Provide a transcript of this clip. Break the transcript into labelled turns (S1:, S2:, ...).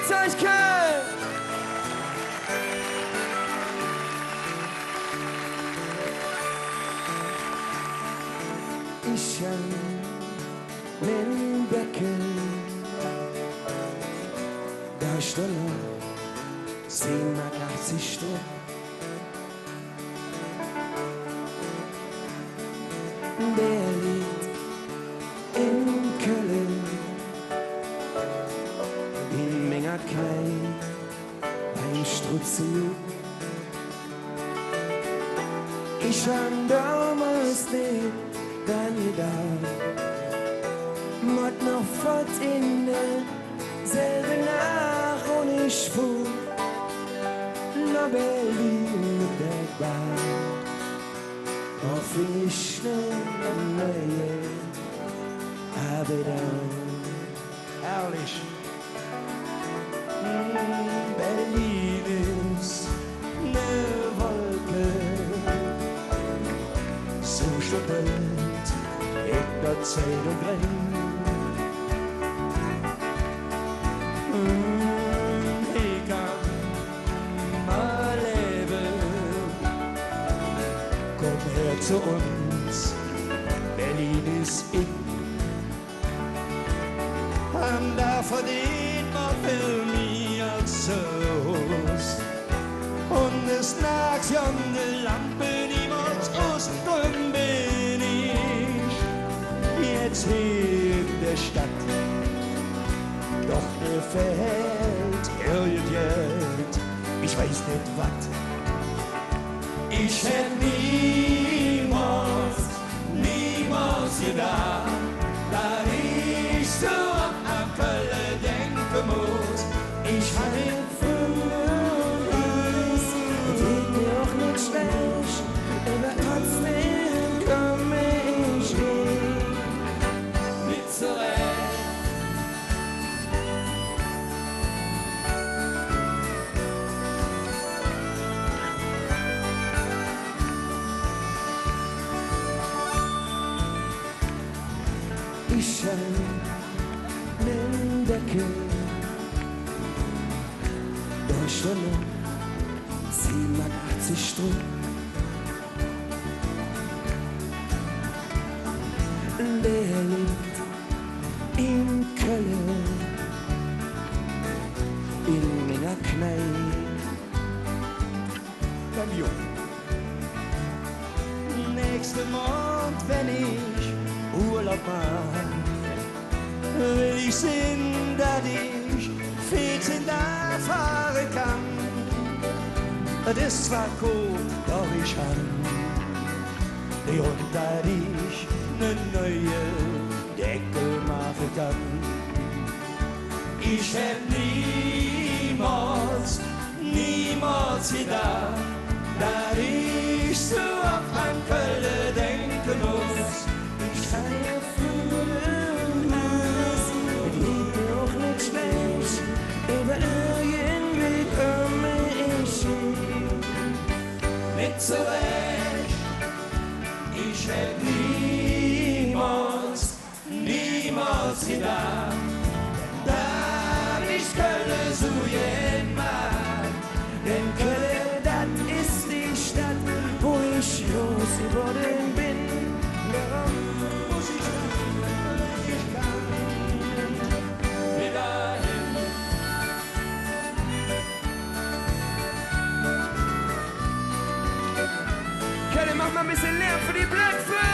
S1: geht's euch, Köln? Ich an den Becken, da Stunde, 87 Stunden. Der liegt in Köln, in Mengerknei, beim Strutzenjub. Ich han damals nicht dann gedacht, mott noch fort in derselbe Nacht und ich fuhr nach Berlin mit der Bahn. Auf ich eine neue habe dann herrlich. Berlin ist ne Wolke, so stoppelt in der Zeit und rennt. Ich kann mal leben. Komm her zu uns, Berlin ist in. Am da verdient man viel mehr als Haus. Und es nachts jonde Lampe niemals aus, drum bin ich jetzt hier in der Stadt. Doch mir fehlt irgend, ich weiß nicht wat. Ich hätt niemals gedacht, dass ich so an Köln denken muss. Ich hab ihn früh und geht mir auch nicht schlecht, aber trotzdem komm ich nicht zurecht. Ich an den Deckel, Deutschland, 87 Stunden. Der liegt in Köln, in Mengerknei, beim Jungen. Nächsten Monat, wenn ich Urlaub mach, will ich sehen, dass ich 14 Tage fahren kann. Das ist zwar cool, doch ich han, und dass ich ne neue Deckel machen kann. Ich hätt niemals gedacht, dass ich so oft an Köln denken muss. Ich kann ja fühlen, es geht mir auch nicht schlecht, aber irgendwie komme ich nicht zurecht. Ich hätt niemals gedacht, dass ich Köln so gern mag. Denn Köln, das ist die Stadt, wo ich los geworden bin. Darum muss ich kann wieder hin. Köln, mach mal ein bisschen Lärm für die Blackfoot.